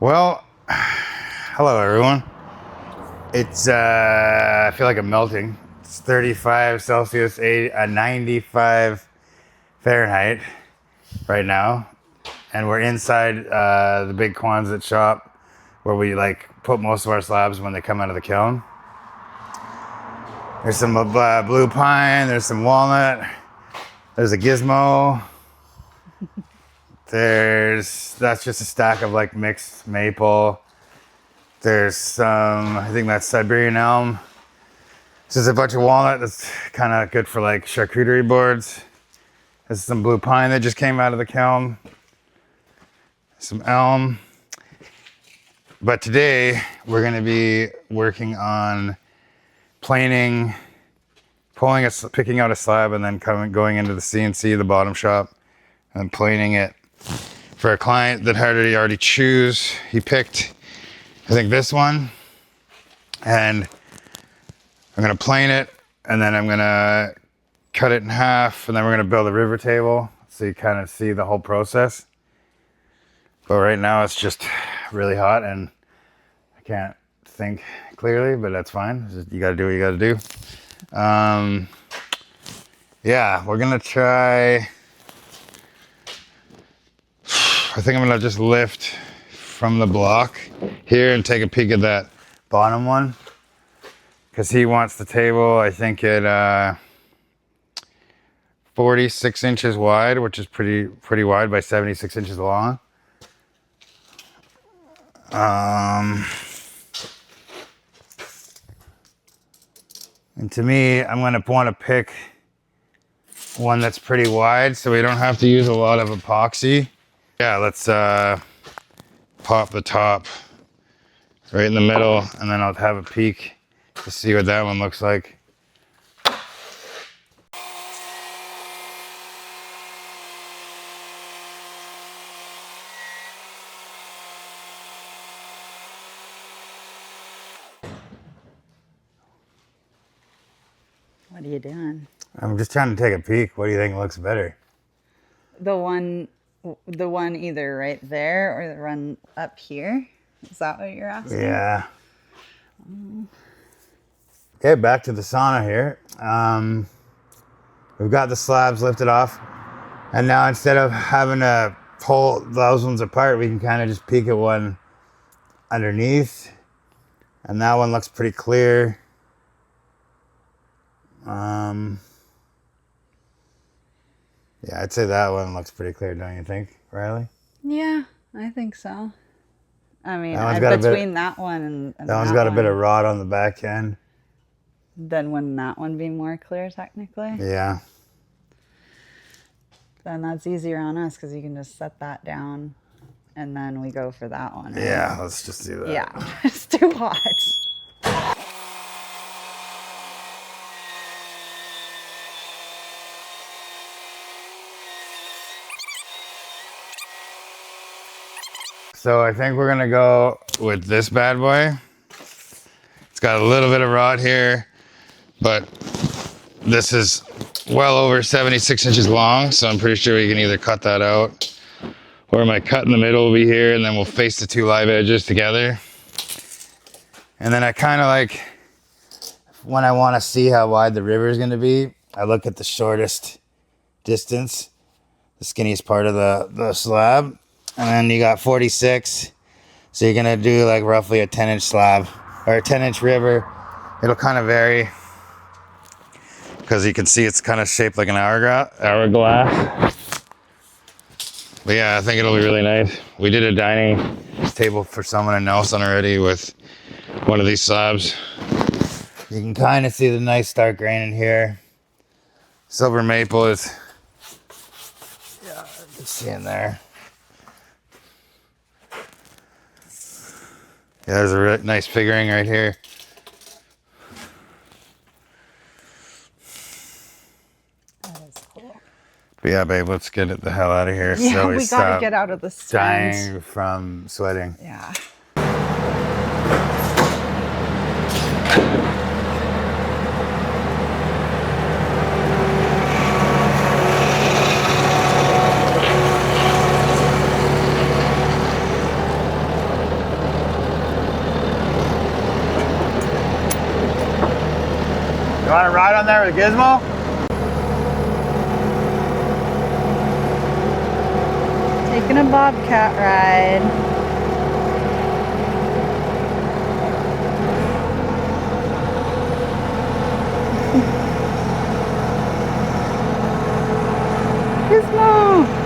Well, hello everyone. It's I feel like I'm melting. It's 35 Celsius, 95 Fahrenheit right now, and we're inside the big Quonset shop where we like put most of our slabs when they come out of the kiln. There's some blue pine. There's some walnut. There's a gizmo. That's just a stack of like mixed maple. There's some, I think that's Siberian elm. This is a bunch of walnut that's kind of good for like charcuterie boards. This is some blue pine that just came out of the kiln. Some elm. But today we're going to be working on planing, picking out a slab and then going into the CNC, the bottom shop, and planing it for a client that had already choose. He picked, I think, this one, and I'm gonna plane it, and then I'm gonna cut it in half, and then we're gonna build a river table so you kind of see the whole process. But right now it's just really hot and I can't think clearly, but that's fine. You gotta do what you gotta do. Yeah, we're gonna try. I think I'm gonna just lift from the block here and take a peek at that bottom one, because he wants the table, I think, at 46 inches wide, which is pretty wide by 76 inches long. And to me, I'm gonna want to pick one that's pretty wide so we don't have to use a lot of epoxy. Yeah, let's pop the top right in the middle, and then I'll have a peek to see what that one looks like. What are you doing? I'm just trying to take a peek. What do you think looks better? The one either right there or the one up here? Is that what you're asking? Yeah. Okay, back to the sauna here. We've got the slabs lifted off, and now instead of having to pull those ones apart, we can kind of just peek at one underneath, and that one looks pretty clear. Yeah, I'd say that one looks pretty clear, don't you think, Riley? Yeah, I think so. I mean, between that one and that one's got a bit of rot on the back end. Then wouldn't that one be more clear technically? Yeah. Then that's easier on us because you can just set that down and then we go for that one. Right? Yeah, let's just do that. Yeah, it's too hot. So I think we're gonna go with this bad boy. It's got a little bit of rot here, but this is well over 76 inches long, so I'm pretty sure we can either cut that out, or my cut in the middle will be here, and then we'll face the two live edges together. And then I kind of like, when I want to see how wide the river is gonna be, I look at the shortest distance, the skinniest part of the slab. And then you got 46, so you're gonna do like roughly a 10-inch slab or a 10-inch river. It'll kind of vary because you can see it's kind of shaped like an hourglass. But yeah, I think it'll be really nice. We did a dining table for someone in Nelson already with one of these slabs. You can kind of see the nice dark grain in here. Silver maple is, yeah, you can see in there. Yeah, there's a really nice figuring right here. That is cool. But yeah, babe, let's get it the hell out of here. Yeah, so we gotta get out of the stand. Dying from sweating. Yeah. want to ride on there with Gizmo? Taking a bobcat ride. Gizmo!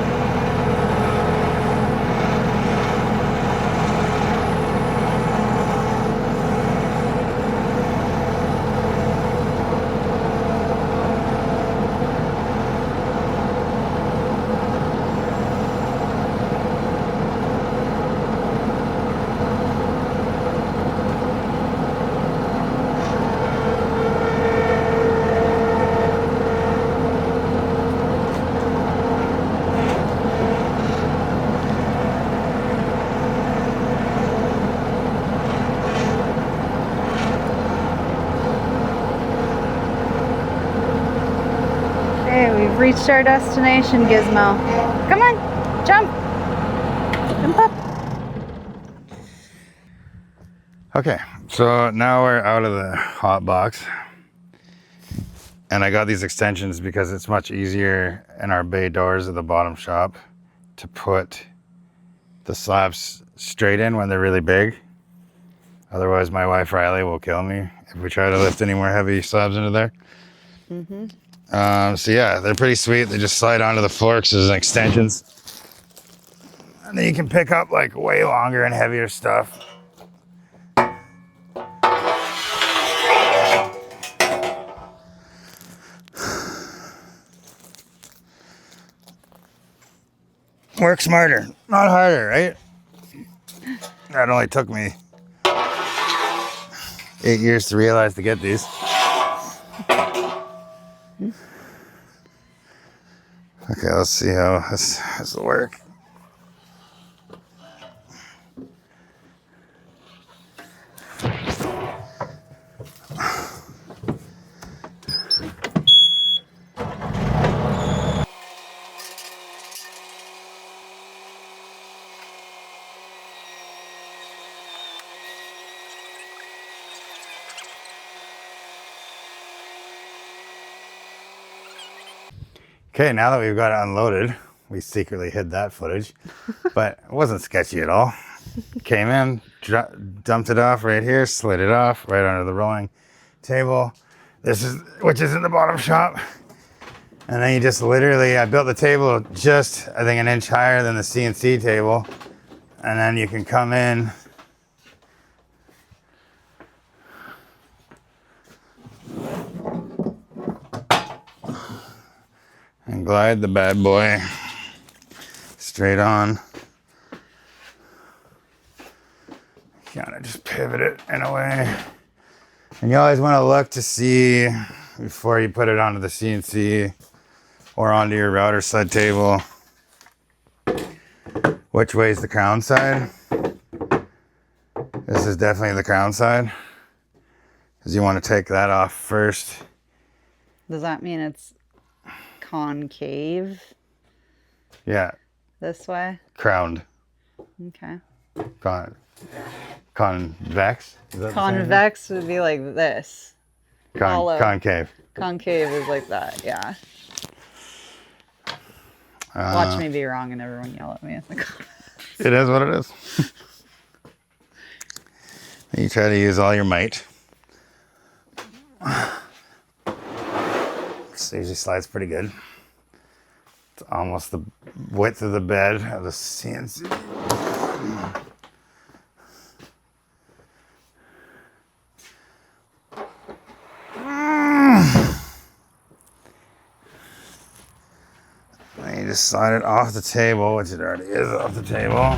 Okay, we've reached our destination, Gizmo. Come on, jump! Jump up! Okay, so now we're out of the hot box. And I got these extensions because it's much easier in our bay doors of the bottom shop to put the slabs straight in when they're really big. Otherwise, my wife Riley will kill me if we try to lift any more heavy slabs into there. So yeah, they're pretty sweet. They just slide onto the floor because there's extensions. And then you can pick up like way longer and heavier stuff. Work smarter, not harder, right? That only took me 8 years to realize to get these. Okay, let's see how this will work. Okay, now that we've got it unloaded, we secretly hid that footage, but it wasn't sketchy at all. Came in, dumped it off right here, slid it off right under the rolling table. Which is in the bottom shop. And then you just literally, I built the table just, I think, an inch higher than the CNC table. And then you can come in and glide the bad boy straight on. Kind of just pivot it in a way. And you always want to look to see before you put it onto the CNC or onto your router side table, which way is the crown side. This is definitely the crown side, because you want to take that off first. Does that mean it's concave? Yeah. This way? Crowned. Okay. Convex? Is that Convex would be like this. Concave. Concave is like that, yeah. Watch me be wrong and everyone yell at me in the comments. It is what it is. You try to use all your might. This usually slides pretty good. It's almost the width of the bed of the CNC. Then you just slide it off the table, which it already is off the table.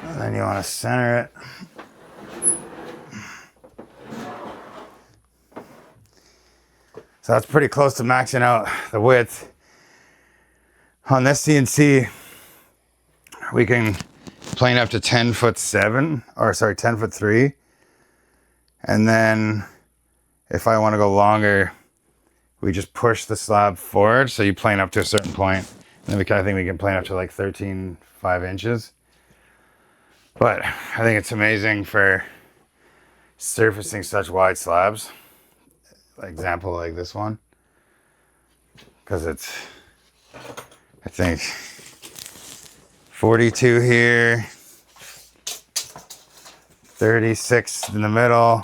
And then you want to center it. So that's pretty close to maxing out the width. On this CNC, we can plane up to 10'7", or sorry, 10'3". And then if I want to go longer, we just push the slab forward. So you plane up to a certain point. And then I think we can plane up to like 13.5 inches. But I think it's amazing for surfacing such wide slabs. Example like this one. Because it's, I think, 42 here, 36 in the middle,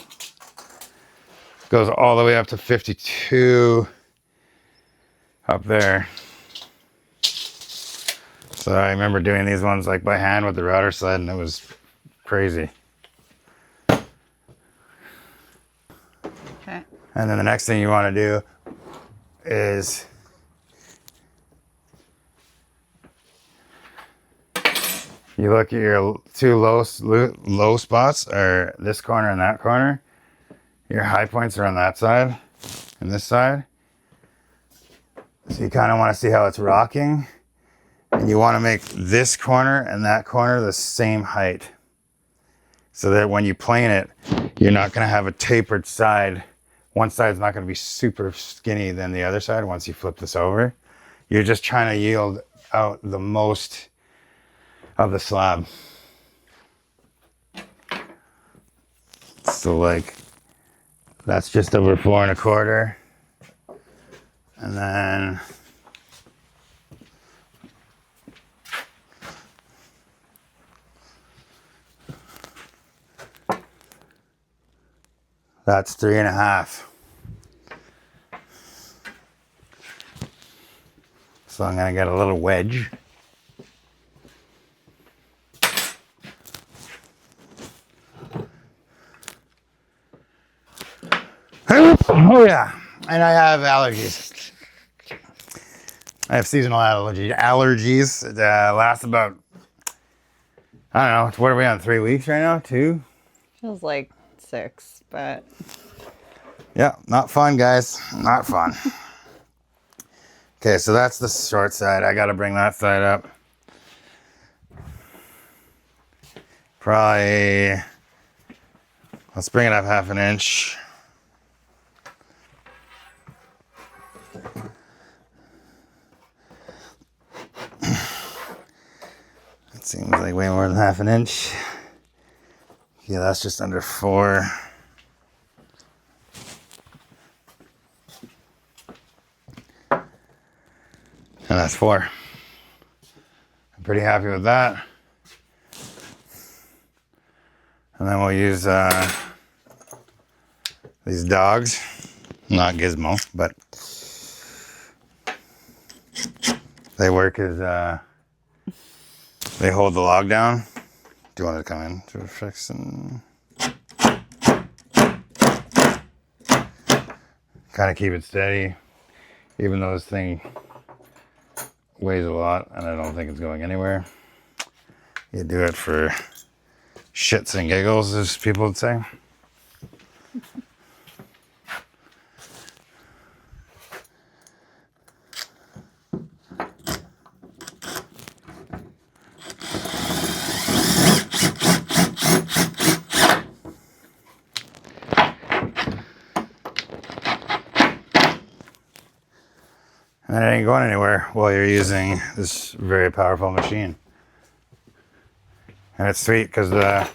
goes all the way up to 52 up there. So I remember doing these ones like by hand with the router sled, and it was crazy. Okay. And then the next thing you want to do is you look at your two low spots are this corner and that corner. Your high points are on that side and this side. So you kind of want to see how it's rocking. And you want to make this corner and that corner the same height. So that when you plane it, you're not going to have a tapered side. One side's not going to be super skinny than the other side once you flip this over. You're just trying to yield out the most of the slab. So like, that's just over 4¼ and then that's 3½. So I'm gonna get a little wedge. Oh yeah, and I have allergies. I have seasonal allergies. It lasts about, I don't know, what are we on, 3 weeks right now? 2? Feels like 6, but Yeah, not fun, guys. Not fun. Okay, so that's the short side. I gotta bring that side up. Probably, let's bring it up 1/2 inch. It seems like way more than 1/2 inch. Yeah, that's just under 4. And that's 4. I'm pretty happy with that. And then we'll use these dogs. Not Gizmo, but they work as, they hold the log down. Do you want to come in to fix and kind of keep it steady, even though this thing weighs a lot and I don't think it's going anywhere. You do it for shits and giggles, as people would say. And it ain't going anywhere while you're using this very powerful machine. And it's sweet because like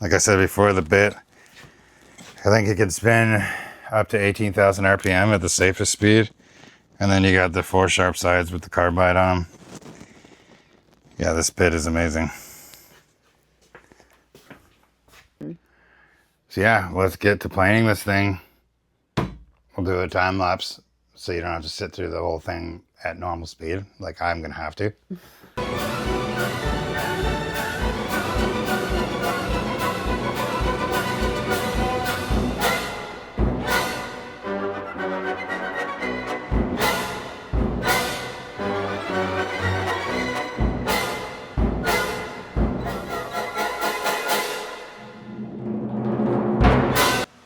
I said before, the bit, I think it can spin up to 18,000 RPM at the safest speed. And then you got the 4 sharp sides with the carbide on them. Yeah, this bit is amazing. So yeah, let's get to planing this thing. We'll do a time lapse so you don't have to sit through the whole thing at normal speed like I'm gonna have to.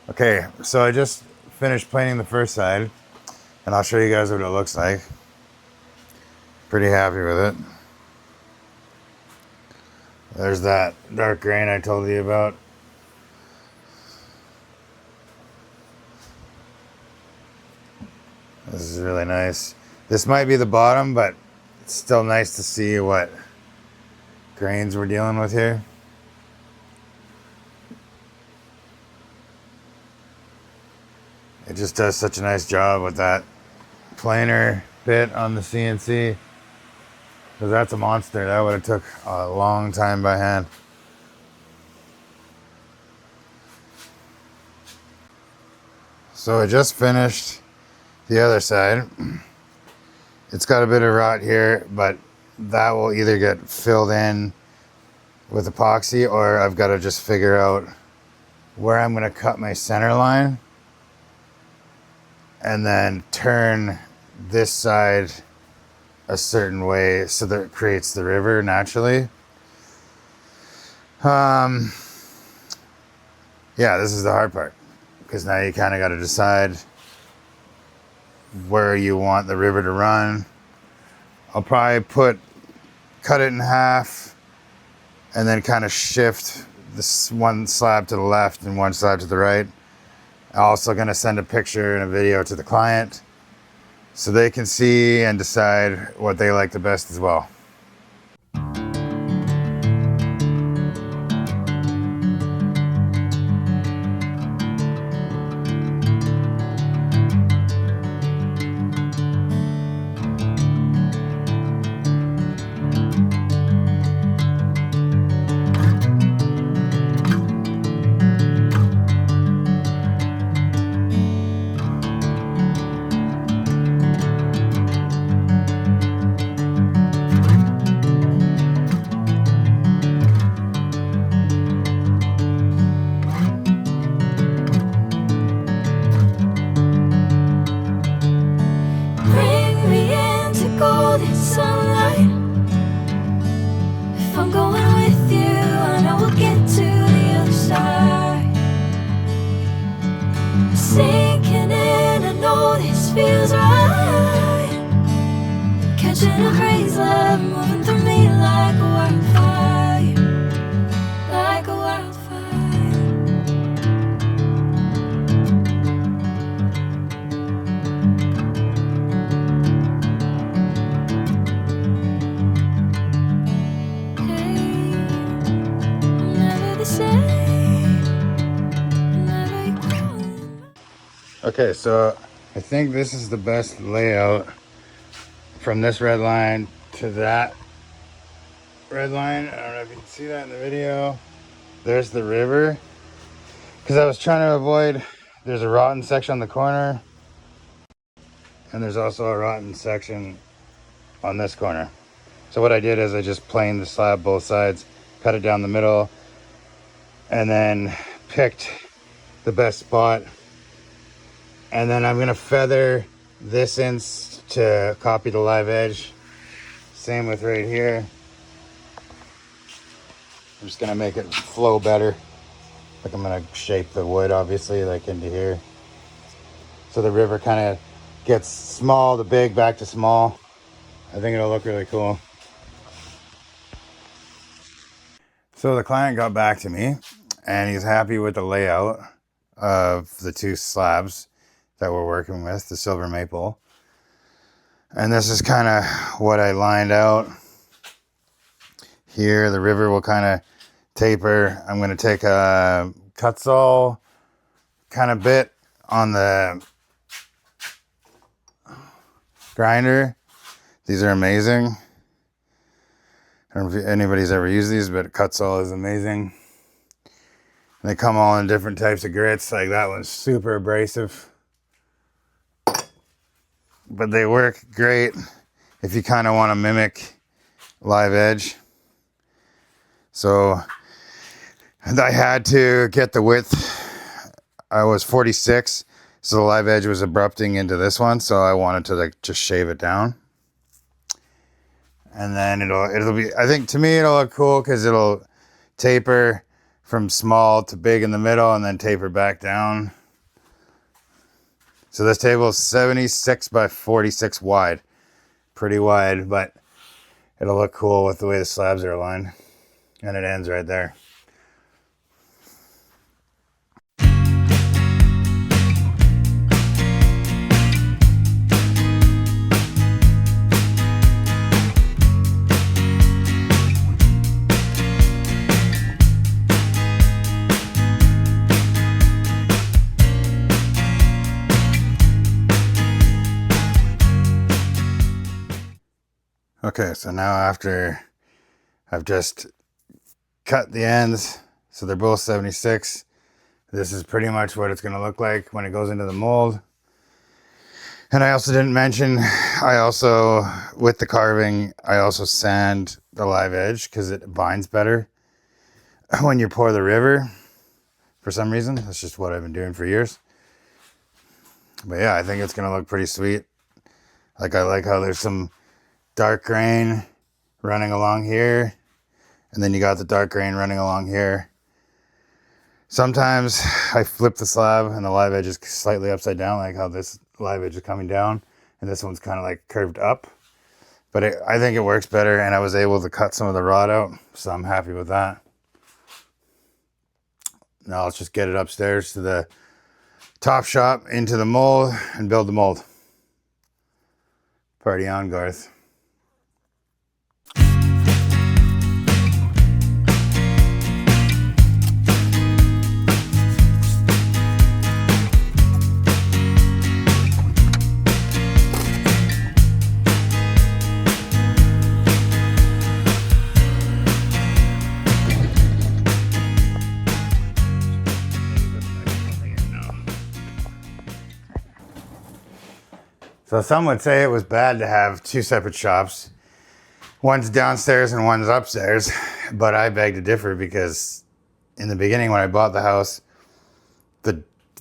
Okay, so I just finished planing the first side, and I'll show you guys what it looks like. Pretty happy with it. There's that dark grain I told you about. This is really nice. This might be the bottom, but it's still nice to see what grains we're dealing with here. It just does such a nice job with that planer bit on the CNC. Because that's a monster. That would have took a long time by hand. So I just finished the other side. It's got a bit of rot here, but that will either get filled in with epoxy, or I've got to just figure out where I'm going to cut my center line and then turn this side a certain way so that it creates the river naturally. Yeah, this is the hard part, because now you kind of got to decide where you want the river to run. I'll probably cut it in half and then kind of shift this one slab to the left and one slab to the right. I'm also going to send a picture and a video to the client so they can see and decide what they like the best as well. Okay, so I think this is the best layout from this red line to that red line. I don't know if you can see that in the video. There's the river. Because I was trying to avoid, there's a rotten section on the corner, and there's also a rotten section on this corner. So what I did is I just planed the slab both sides, cut it down the middle, and then picked the best spot. And then I'm gonna feather this in to copy the live edge. Same with right here. I'm just gonna make it flow better. Like I'm gonna shape the wood obviously like into here. So the river kind of gets small to big, back to small. I think it'll look really cool. So the client got back to me and he's happy with the layout of the two slabs that we're working with, the silver maple. And this is kind of what I lined out. Here, the river will kind of taper. I'm going to take a Kutzall kind of bit on the grinder. These are amazing. I don't know if anybody's ever used these, but Kutzall is amazing. They come all in different types of grits. Like that one's super abrasive. But they work great if you kind of want to mimic live edge. So I had to get the width. I was 46, so the live edge was abrupting into this one, so I wanted to like just shave it down. And then it'll be, I think to me it'll look cool because it'll taper from small to big in the middle and then taper back down. So this table is 76 by 46 wide. Pretty wide, but it'll look cool with the way the slabs are aligned. And it ends right there. Okay, so now after I've just cut the ends, so they're both 76. This is pretty much what it's going to look like when it goes into the mold. And I also didn't mention, with the carving, I also sand the live edge because it binds better when you pour the river. For some reason, that's just what I've been doing for years. But yeah, I think it's going to look pretty sweet. Like, I like how there's some dark grain running along here. And then you got the dark grain running along here. Sometimes I flip the slab and the live edge is slightly upside down, like how this live edge is coming down. And this one's kind of like curved up. But I think it works better, and I was able to cut some of the rod out. So I'm happy with that. Now let's just get it upstairs to the top shop into the mold and build the mold. Party on, Garth. So some would say it was bad to have two separate shops. One's downstairs and one's upstairs. But I beg to differ because in the beginning when I bought the house,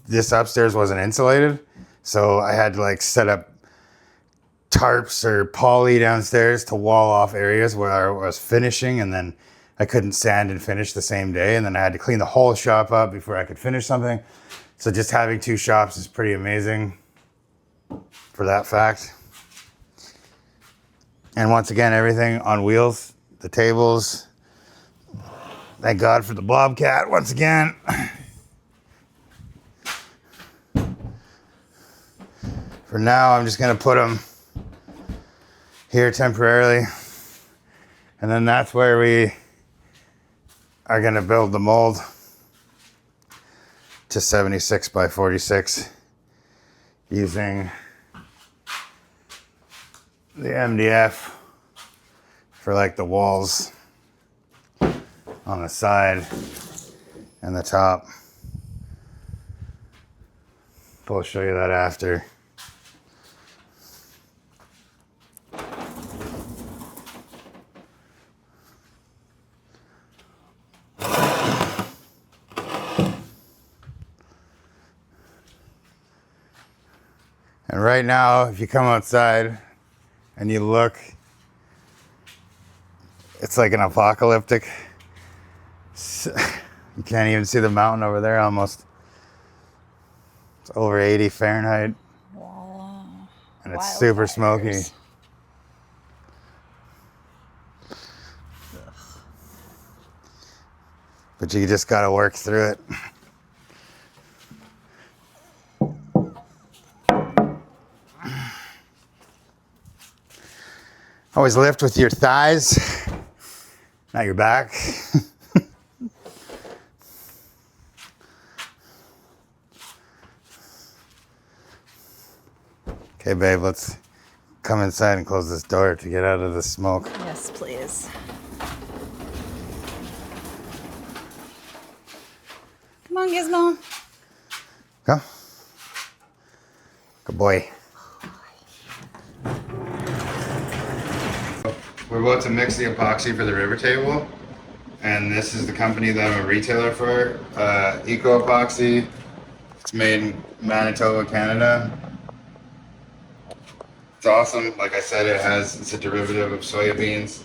this upstairs wasn't insulated. So I had to like set up tarps or poly downstairs to wall off areas where I was finishing, and then I couldn't sand and finish the same day. And then I had to clean the whole shop up before I could finish something. So just having two shops is pretty amazing for that fact. And once again, everything on wheels, the tables. Thank God for the Bobcat once again. For now, I'm just gonna put them here temporarily. And then that's where we are gonna build the mold to 76 by 46 using the MDF for like the walls on the side and the top. I'll show you that after. And right now, if you come outside and you look, it's like an apocalyptic. You can't even see the mountain over there almost. It's over 80 Fahrenheit. Wow. And it's super smoky. But you just gotta work through it. Always lift with your thighs, not your back. Okay, babe, let's come inside and close this door to get out of the smoke. Yes, please. Come on, Gizmo. Come. Good boy. We're about to mix the epoxy for the river table, and this is the company that I'm a retailer for, EcoPoxy. It's made in Manitoba, Canada. It's awesome. Like I said, it's a derivative of soybeans,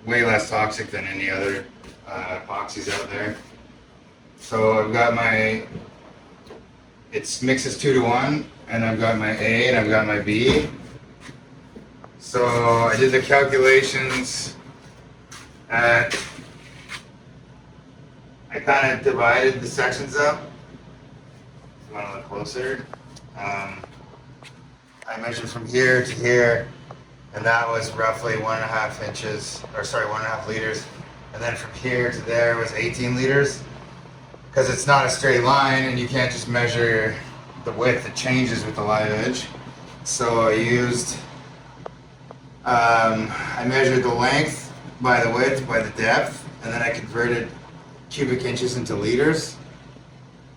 way less toxic than any other epoxies out there. So I've got it mixes 2-to-1, and I've got my A and I've got my B. So I did the calculations I kind of divided the sections up. If you want to look closer. I measured from here to here, and that was roughly 1.5 inches, or sorry, 1.5 liters. And then from here to there was 18 liters. Because it's not a straight line, and you can't just measure the width, it changes with the live edge. So I used I measured the length by the width by the depth, and then I converted cubic inches into liters,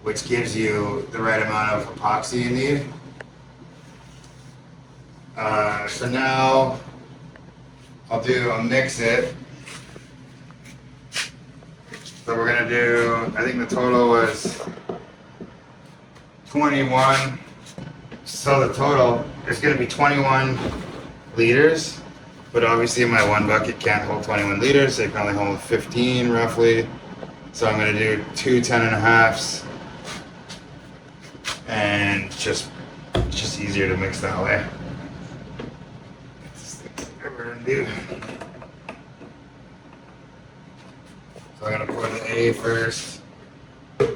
which gives you the right amount of epoxy you need. So now I'll mix it. So we're gonna do, I think the total was 21. So the total is gonna be 21 liters, but obviously my one bucket can't hold 21 liters. They can only hold 15 roughly. So I'm gonna do 2 10.5s, and it's just easier to mix that way. What we're gonna do. So I'm gonna pour the A first. A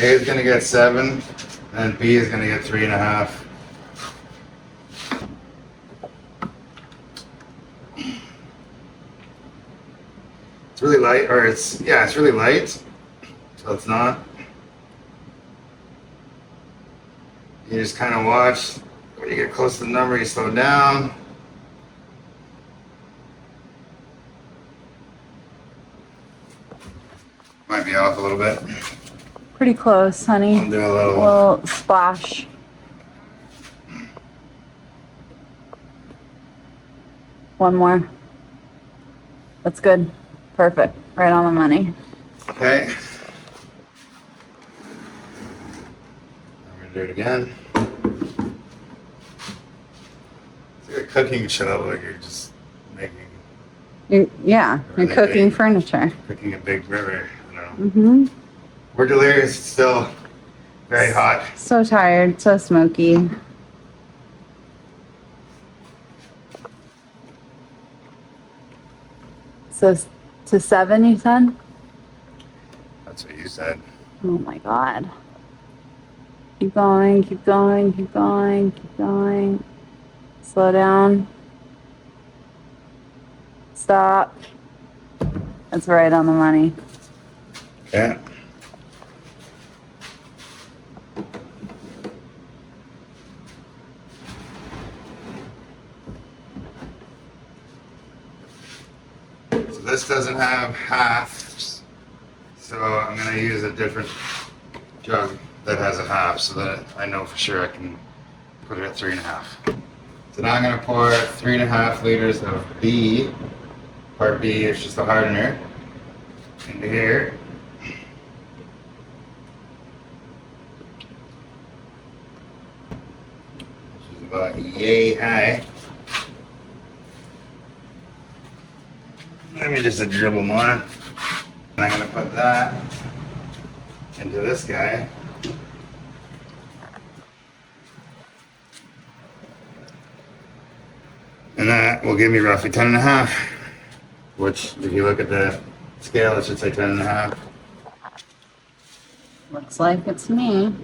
is gonna get 7, and B is gonna get 3.5. It's really light, or it's really light, so it's not. You just kind of watch. When you get close to the number, you slow down. Might be off a little bit. Pretty close, honey. I'll do a little. Little splash. One more. That's good. Perfect. Right on the money. Okay. I'm gonna do it again. It's like a cooking show, like you're just making. You're Really cooking big. furniture. Cooking a big river. I don't know. Mm-hmm. We're delirious. It's still very hot. So tired, so smoky. So to 7, you said? That's what you said. Oh my God. Keep going, keep going, keep going, keep going. Slow down. Stop. That's right on the money. Okay. So this doesn't have halves, so I'm gonna use a different jug that has a half, so that I know for sure I can put it at 3.5. So now I'm gonna pour 3.5 liters of B. Part B is just a hardener into here. Which is about yay high. Let me just dribble more. And I'm gonna put that into this guy. And that will give me roughly 10.5, which if you look at the scale, it should say 10.5. Looks like it's me.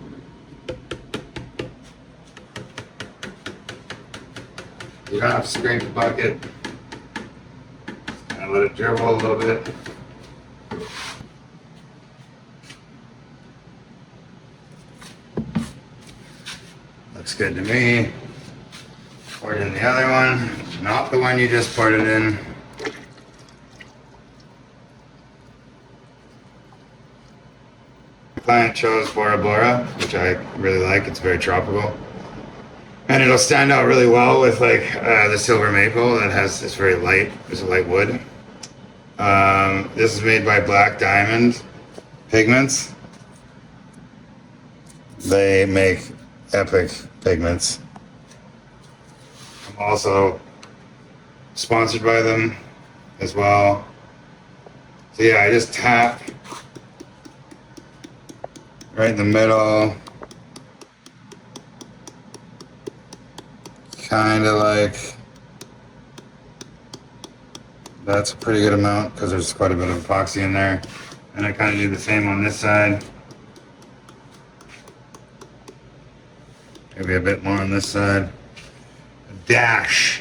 You don't have to scrape the bucket. And let it dribble a little bit. Looks good to me. Pour it in the other one, not the one you just poured it in. The client chose Bora Bora, which I really like. It's very tropical. And it'll stand out really well with like the silver maple that has, it's very light, it's a light wood. This is made by Black Diamond Pigments. They make epic pigments. I'm also sponsored by them as well. So yeah, I just tap right in the middle. Kind of like, that's a pretty good amount because there's quite a bit of epoxy in there. And I kind of do the same on this side. Maybe a bit more on this side. A dash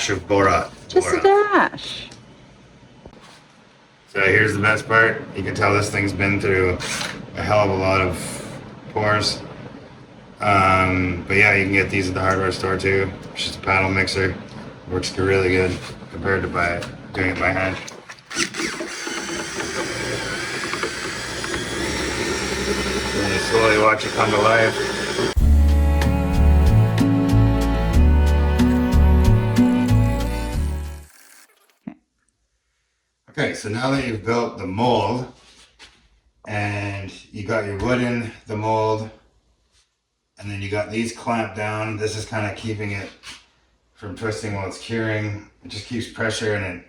of Bora. Just a dash. So here's the best part. You can tell this thing's been through a hell of a lot of pours. But yeah, you can get these at the hardware store too. It's just a paddle mixer. Works really good compared to doing it by hand. And you slowly watch it come to life. Okay, so now that you've built the mold and you got your wood in the mold and then you got these clamped down, this is kind of keeping it from twisting while it's curing. It just keeps pressure and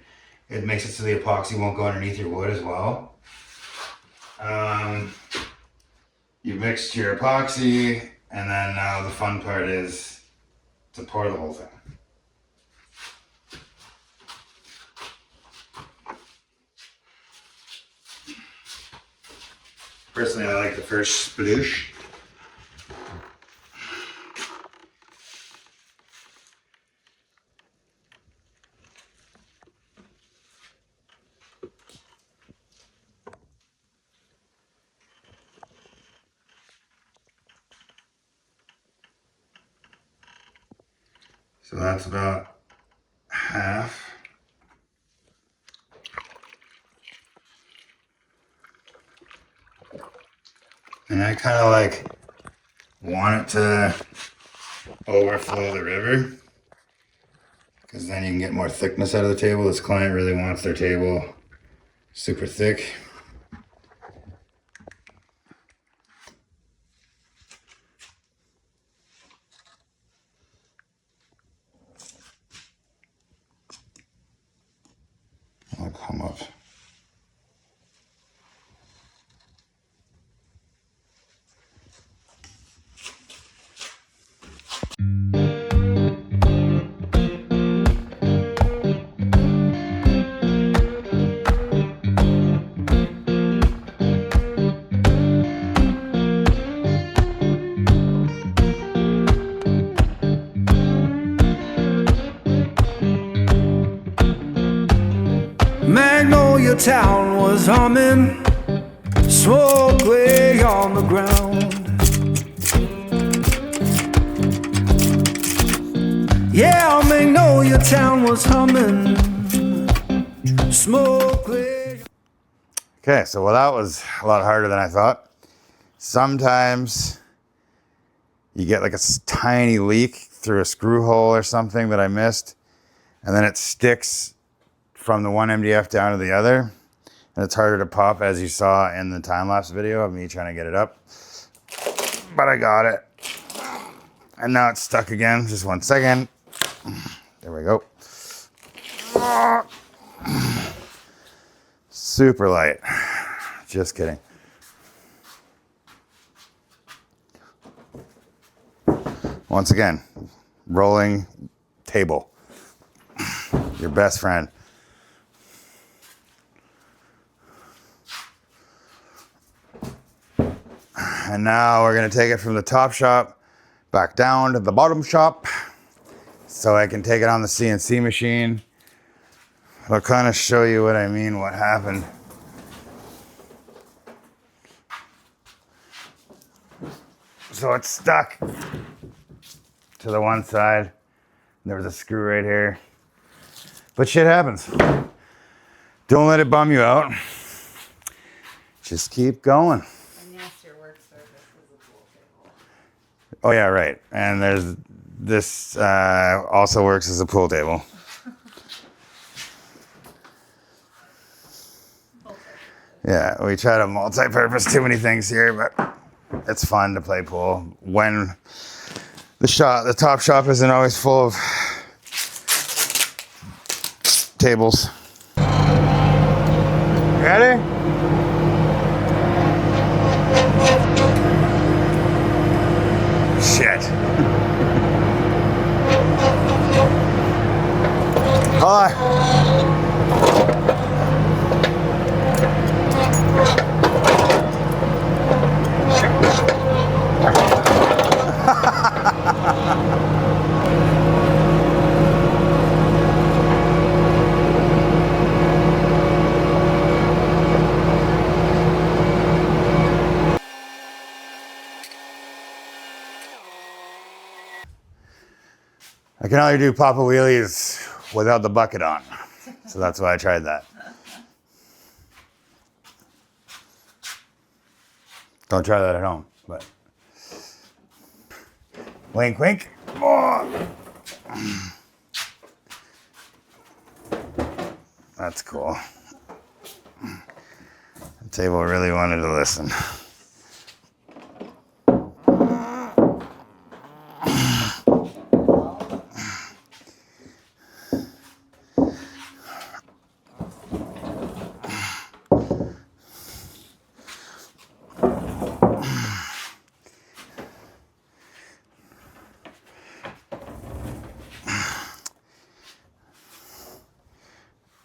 it makes it so the epoxy won't go underneath your wood as well. You mixed your epoxy and then now the fun part is to pour the whole thing. Personally, I like the first sploosh. So that's about half. And I kind of like want it to overflow the river because then you can get more thickness out of the table. This client really wants their table super thick. I'll come up. Magnolia town was humming, smoke lay on the ground. Yeah, Magnolia town was humming, smoke lay. Okay, so well, that was a lot harder than I thought. Sometimes you get like a tiny leak through a screw hole or something that I missed, and then it sticks from the one MDF down to the other, and it's harder to pop, as you saw in the time-lapse video of me trying to get it up. But I got it, and now it's stuck again. Just 1 second. There we go. Super light. Just kidding. Once again, rolling table. Your best friend. And now we're gonna take it from the top shop back down to the bottom shop so I can take it on the CNC machine. I'll kind of show you what I mean, what happened. So it's stuck to the one side. There was a screw right here. But shit happens. Don't let it bum you out. Just keep going. Oh yeah, right. And there's this also works as a pool table. Yeah, we try to multi-purpose too many things here, but it's fun to play pool when the top shop isn't always full of tables. Ready? Shit. Hi. I can only do Papa Wheelies without the bucket on. So that's why I tried that. Don't try that at home, but. Wink, wink. Oh. That's cool. The table really wanted to listen.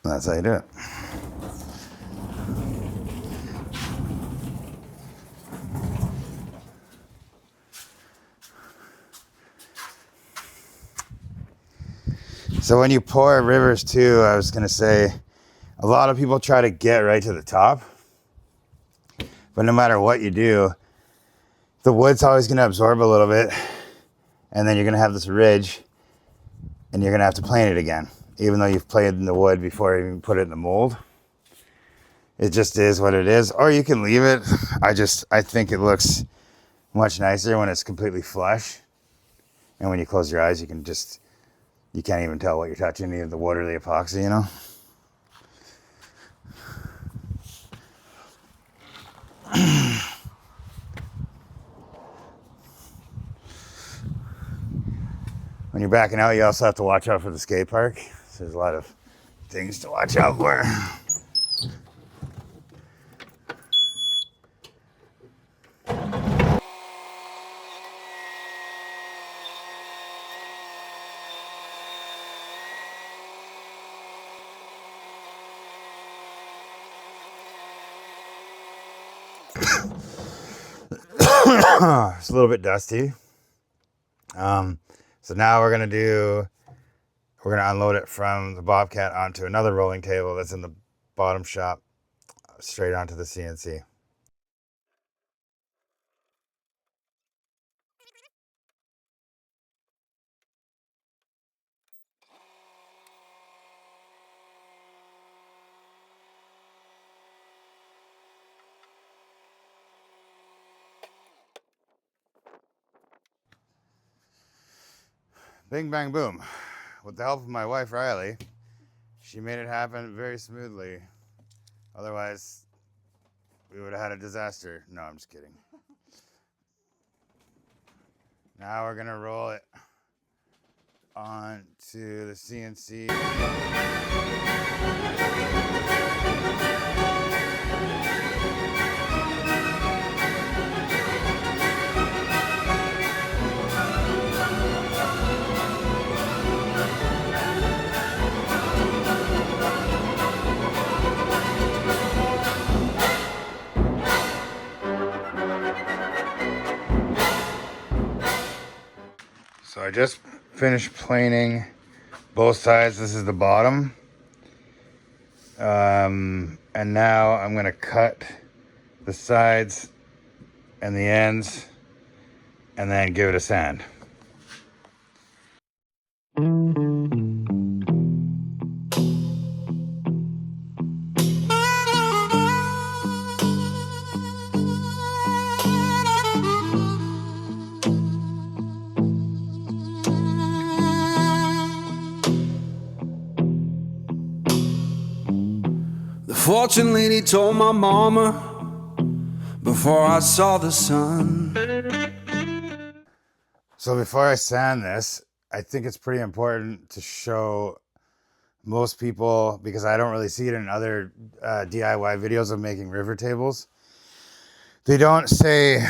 That's how you do it. So when you pour rivers too, I was gonna say, a lot of people try to get right to the top, but no matter what you do, the wood's always gonna absorb a little bit, and then you're gonna have this ridge, and you're gonna have to plane it again, even though you've planed in the wood before you even put it in the mold. It just is what it is. Or you can leave it. I think it looks much nicer when it's completely flush. And when you close your eyes, you can't even tell what you're touching, either the wood or the epoxy, you know? When you're backing out, you also have to watch out for the skate park. So there's a lot of things to watch out for. It's a little bit dusty. So now we're gonna unload it from the Bobcat onto another rolling table that's in the bottom shop, straight onto the CNC. Bing, bang, boom. With the help of my wife, Riley, she made it happen very smoothly. Otherwise, we would have had a disaster. No, I'm just kidding. Now we're gonna roll it onto the CNC. So I just finished planing both sides. This is the bottom. And now I'm gonna cut the sides and the ends and then give it a sand. The fortune lady told my mama before I saw the sun. So before I sand this, I think it's pretty important to show most people, because I don't really see it in other DIY videos of making river tables. They don't say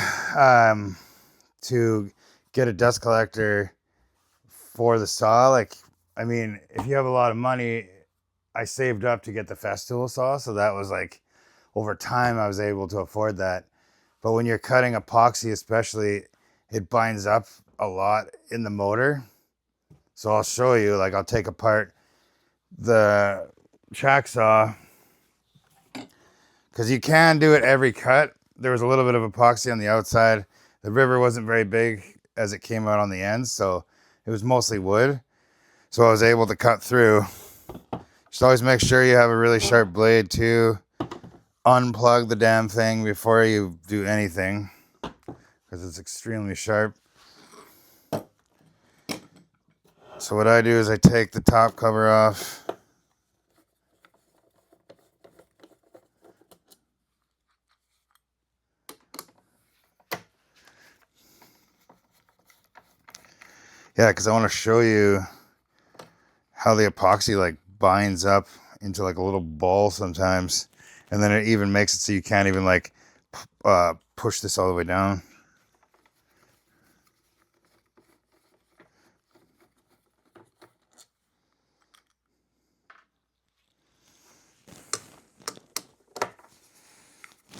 to get a dust collector for the saw. Like, I mean, if you have a lot of money, I saved up to get the Festool saw, so that was like, over time I was able to afford that. But when you're cutting epoxy especially, it binds up a lot in the motor. So I'll show you, like I'll take apart the track saw, because you can do it every cut. There was a little bit of epoxy on the outside. The river wasn't very big as it came out on the ends, so it was mostly wood. So I was able to cut through. Just always make sure you have a really sharp blade too. Unplug the damn thing before you do anything, because it's extremely sharp. So what I do is I take the top cover off. Yeah, because I want to show you how the epoxy like binds up into like a little ball sometimes, and then it even makes it so you can't even like push this all the way down.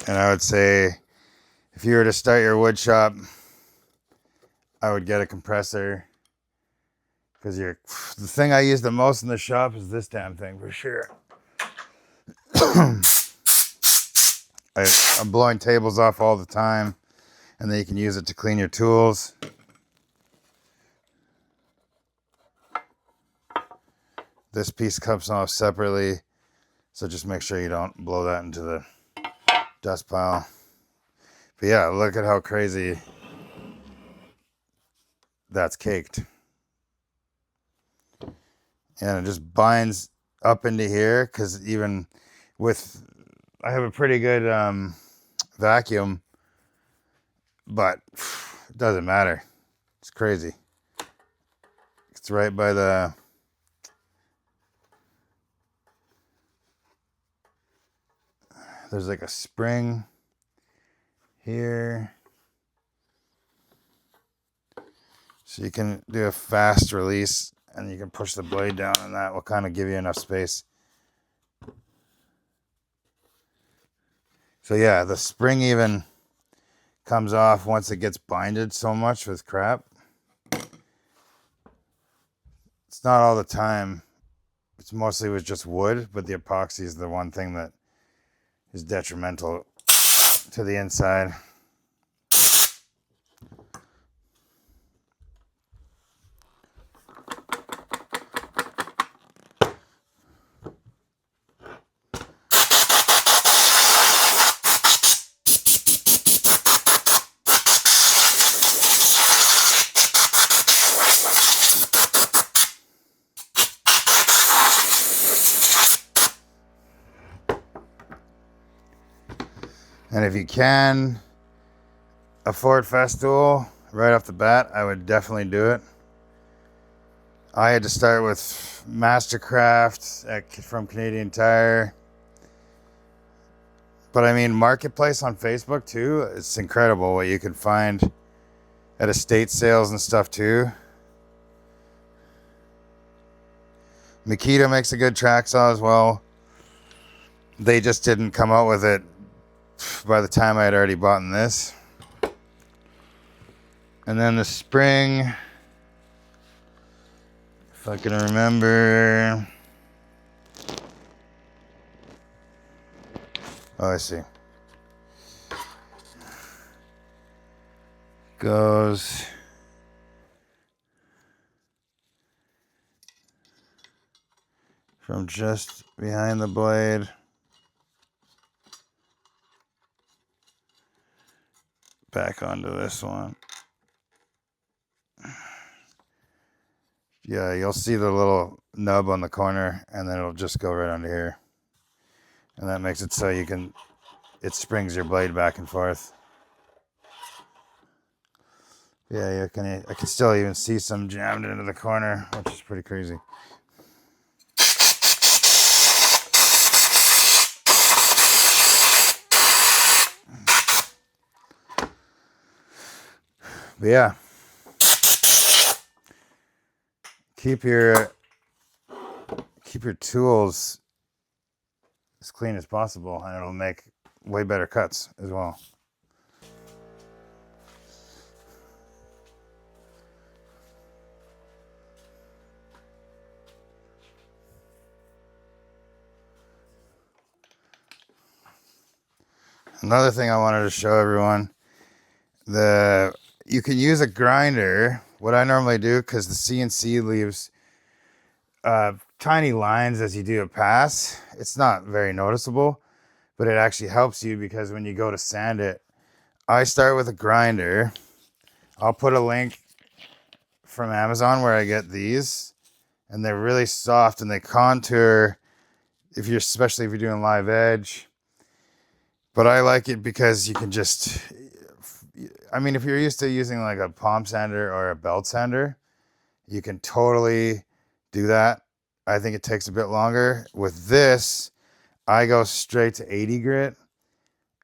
And I would say if you were to start your wood shop, I would get a compressor, because the thing I use the most in the shop is this damn thing for sure. I'm blowing tables off all the time, and then you can use it to clean your tools. This piece comes off separately, so just make sure you don't blow that into the dust pile. But yeah, look at how crazy that's caked. And it just binds up into here, because even with, I have a pretty good vacuum, but it doesn't matter. It's crazy. It's right by the, there's like a spring here. So you can do a fast release, and you can push the blade down, and that will kind of give you enough space. So yeah, the spring even comes off once it gets binded so much with crap. It's not all the time. It's mostly with just wood, but the epoxy is the one thing that is detrimental to the inside. And if you can afford Festool right off the bat, I would definitely do it. I had to start with Mastercraft from Canadian Tire. But I mean, Marketplace on Facebook too, it's incredible what you can find at estate sales and stuff too. Makita makes a good track saw as well. They just didn't come out with it by the time I had already bought this. And then the spring, if I can remember. Oh, I see. Goes from just behind the blade back onto this one. Yeah, you'll see the little nub on the corner, and then it'll just go right under here. And that makes it so you can, it springs your blade back and forth. Yeah, I can still even see some jammed into the corner, which is pretty crazy. But yeah, keep your tools as clean as possible, and it'll make way better cuts as well. Another thing I wanted to show everyone, you can use a grinder. What I normally do, because the CNC leaves tiny lines as you do a pass. It's not very noticeable, but it actually helps you because when you go to sand it, I start with a grinder. I'll put a link from Amazon where I get these, and they're really soft and they contour if you're, especially if you're doing live edge. But I like it because you can just, I mean, if you're used to using like a palm sander or a belt sander, you can totally do that. I think it takes a bit longer. With this, I go straight to 80 grit,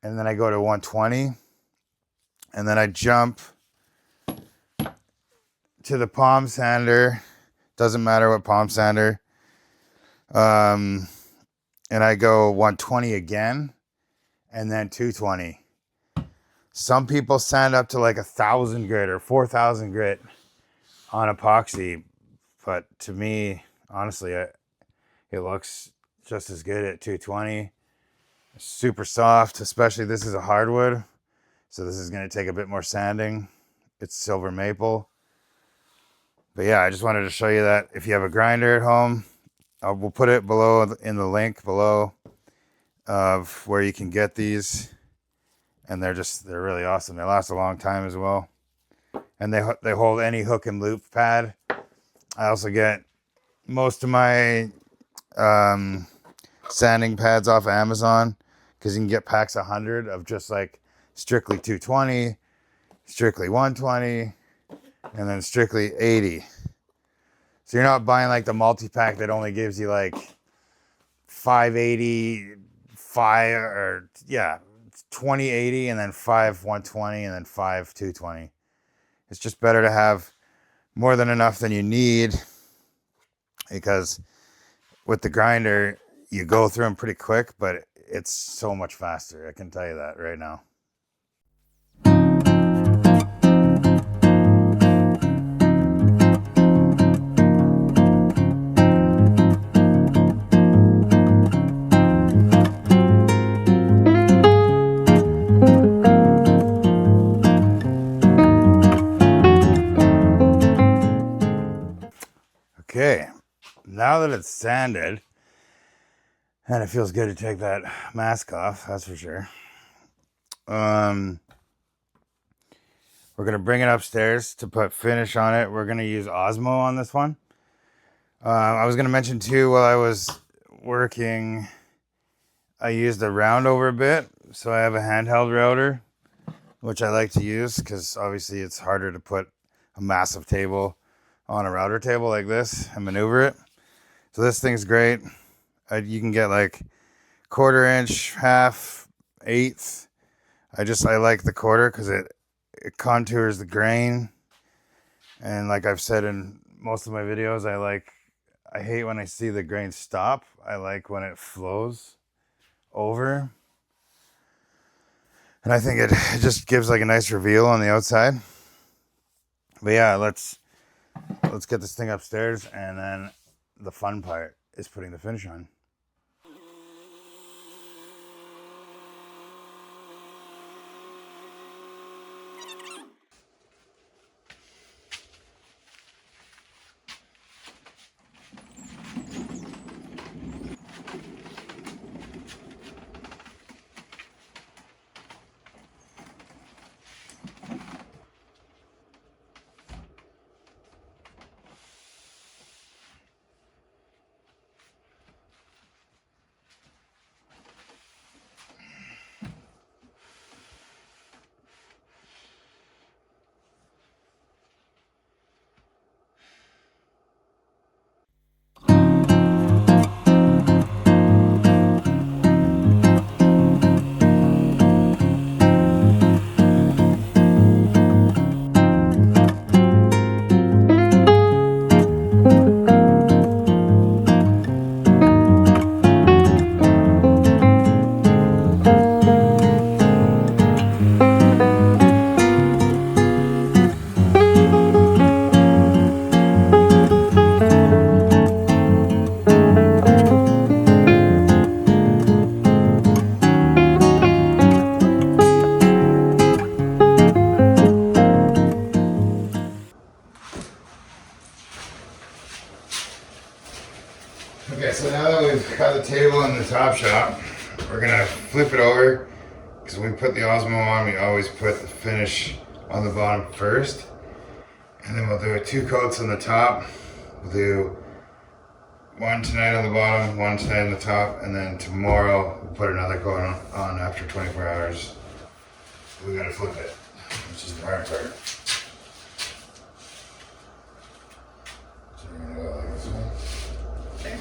and then I go to 120, and then I jump to the palm sander. Doesn't matter what palm sander. And I go 120 again, and then 220. Some people sand up to like 1,000 grit or 4,000 grit on epoxy, but to me, honestly, it looks just as good at 220. Super soft, especially this is a hardwood, so this is going to take a bit more sanding. It's silver maple. But yeah, I just wanted to show you that if you have a grinder at home, we'll put it below in the link below of where you can get these, and they're really awesome. They last a long time as well, and they hold any hook and loop pad. I also get most of my sanding pads off of Amazon because you can get packs 100 of just like strictly 220, strictly 120, and then strictly 80. So you're not buying like the multi-pack that only gives you like 580, 5 or yeah, 2080 and then 5 120 and then 5 220. It's just better to have more than enough than you need, because with the grinder you go through them pretty quick, but it's so much faster. I can tell you that right now. Okay, now that it's sanded, and it feels good to take that mask off, that's for sure. We're gonna bring it upstairs to put finish on it. We're gonna use Osmo on this one. I was gonna mention too, while I was working, I used a round over bit. So I have a handheld router, which I like to use because obviously it's harder to put a massive table on a router table like this and maneuver it. So this thing's great. You can get like 1/4 inch, half, eighth. I like the 1/4 because it contours the grain. And like I've said in most of my videos, I hate when I see the grain stop. I like when it flows over. And I think it just gives like a nice reveal on the outside. But yeah, let's get this thing upstairs, and then the fun part is putting the finish on. so now that we've got the table in the top shop, we're gonna flip it over, because when we put the Osmo on, we always put the finish on the bottom first, and then we'll do 2 coats on the top. We'll do one tonight on the bottom, one tonight on the top, and then tomorrow we'll put another coat on after 24 hours. We gotta flip it, which is the hard part. So we're gonna go like this one. Okay.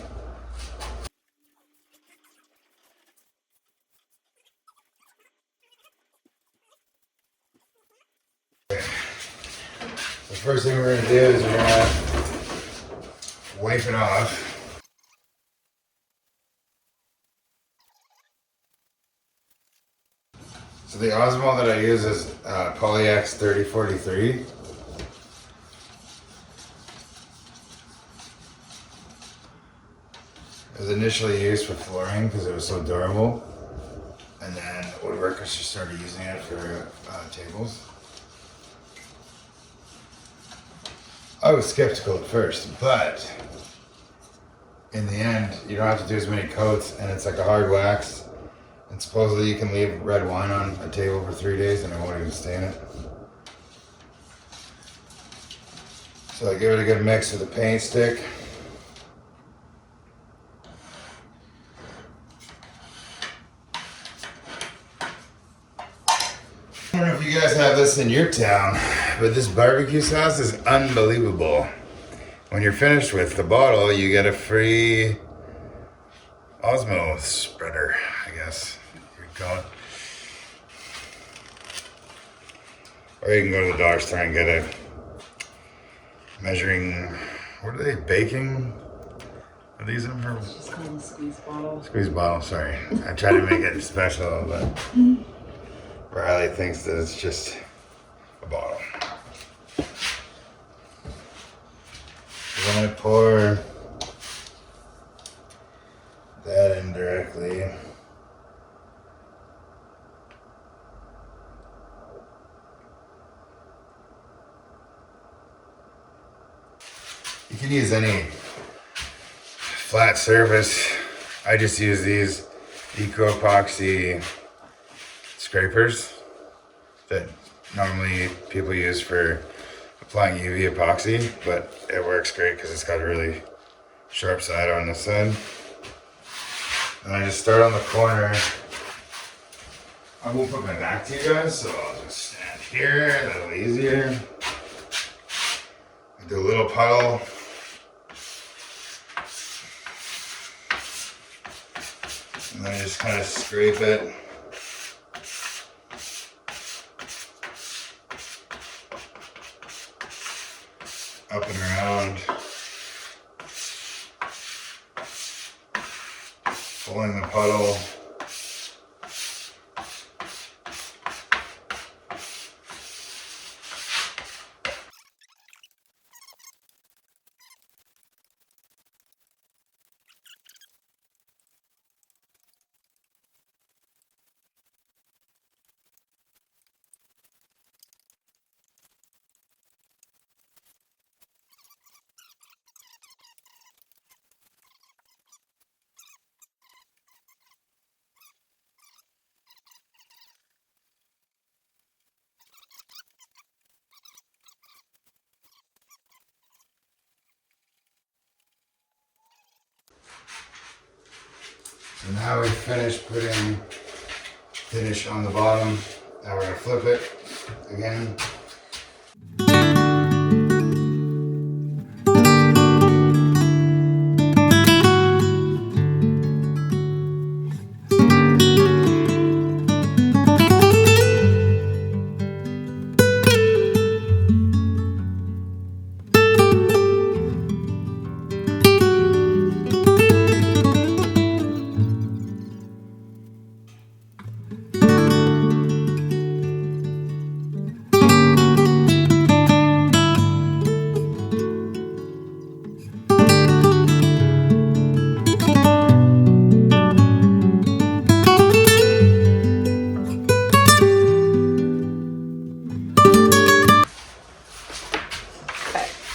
The first thing we're gonna do is we're gonna wipe it off. So the Osmo that I use is Polyx 3043. It was initially used for flooring because it was so durable, and then woodworkers just started using it for tables. I was skeptical at first, but in the end, you don't have to do as many coats, and it's like a hard wax. And supposedly you can leave red wine on a table for 3 days and it won't even stain it. So I give it a good mix with a paint stick. I don't know if you guys have this in your town, but this barbecue sauce is unbelievable. When you're finished with the bottle, you get a free Osmo spreader, I guess you'd call it. Or you can go to the dollar store and get a measuring, what are they, baking? Are these in for? It's called a squeeze bottle. Squeeze bottle, sorry. I tried to make it special, but Riley thinks that it's just a bottle. I'm gonna pour that in directly. You can use any flat surface. I just use these EcoPoxy scrapers that normally people use for applying UV epoxy, but it works great because it's got a really sharp side on this side. And I just start on the corner. I won't put my back to you guys, so I'll just stand here, a little easier. I do a little puddle. And then I just kind of scrape it. Up and around. Pulling the puddle. So now we've finished putting finish on the bottom. Now we're gonna flip it again.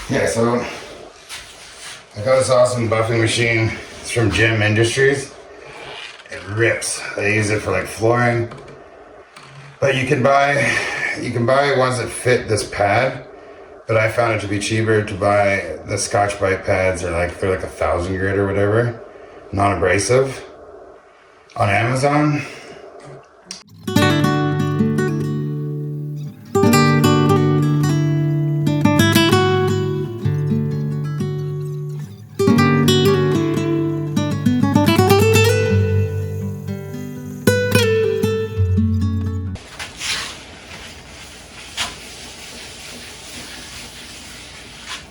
Yeah, so I got this awesome buffing machine. It's from Gym Industries. It rips. They use it for like flooring. But you can buy ones that fit this pad. But I found it to be cheaper to buy the Scotch Brite pads, or they're like 1,000 grit or whatever, non-abrasive, on Amazon.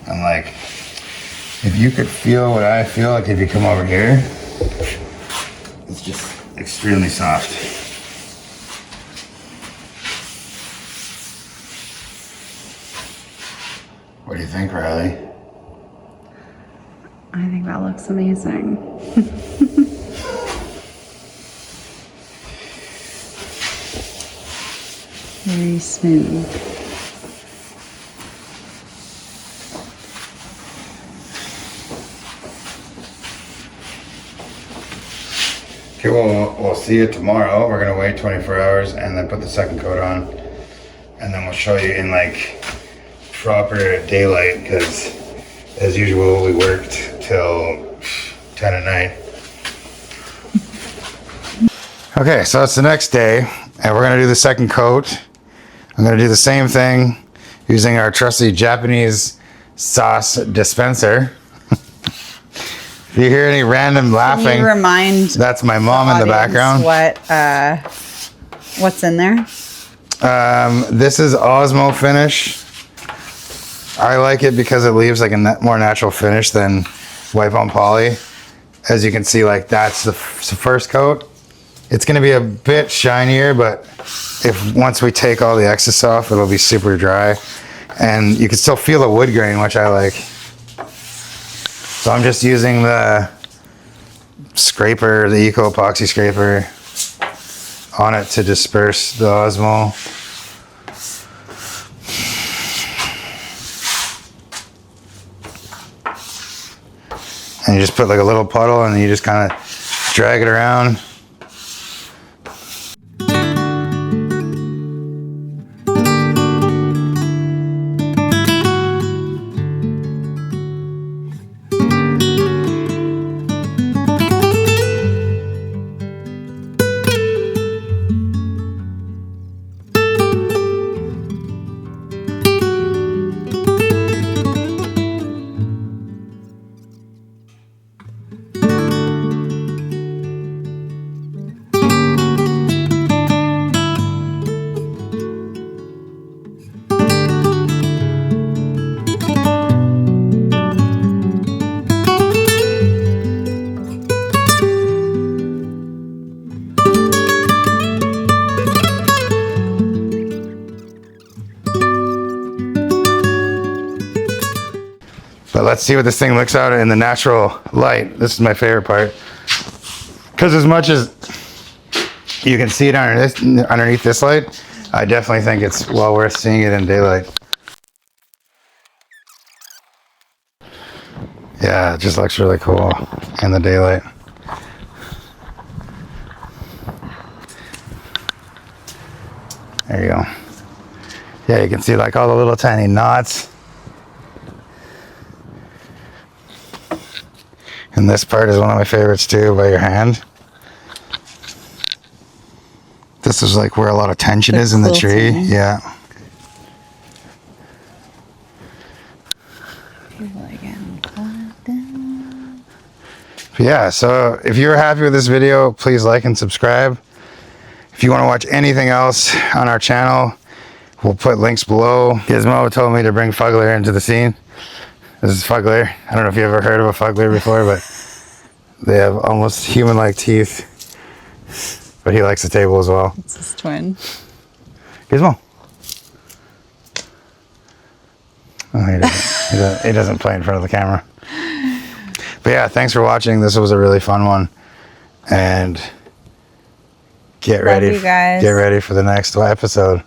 And like, if you could feel what I feel like if you come over here, it's just extremely soft. What do you think, Riley? I think that looks amazing. Very smooth. Okay, we'll see you tomorrow. We're gonna wait 24 hours and then put the second coat on, and then we'll show you in like proper daylight, because as usual we worked till 10 at night. Okay, so it's the next day and we're gonna do the second coat. I'm gonna do the same thing using our trusty Japanese sauce dispenser. If you hear any random laughing, Can you remind that's my mom in the background. What's in there? This is Osmo finish. I like it because it leaves like a more natural finish than wipe on poly. As you can see, like that's the first coat. It's gonna be a bit shinier, but once we take all the excess off, it'll be super dry. And you can still feel the wood grain, which I like. So I'm just using the scraper, the EcoPoxy scraper on it to disperse the Osmo. And you just put like a little puddle and you just kind of drag it around. But let's see what this thing looks out in the natural light. This is my favorite part. Because as much as you can see it underneath this light, I definitely think it's well worth seeing it in daylight. Yeah, it just looks really cool in the daylight. There you go. Yeah, you can see like all the little tiny knots. And this part is one of my favorites too, by your hand. This is like where a lot of tension is in the tree. Yeah. Yeah, so if you're happy with this video, please like and subscribe. If you want to watch anything else on our channel, we'll put links below. Gizmo told me to bring Fugler into the scene. This is Fugler. I don't know if you ever heard of a Fugler before, but they have almost human-like teeth. But he likes the table as well. It's his twin. Gizmo. Oh, he doesn't play in front of the camera. But yeah, thanks for watching. This was a really fun one. And get ready for the next episode.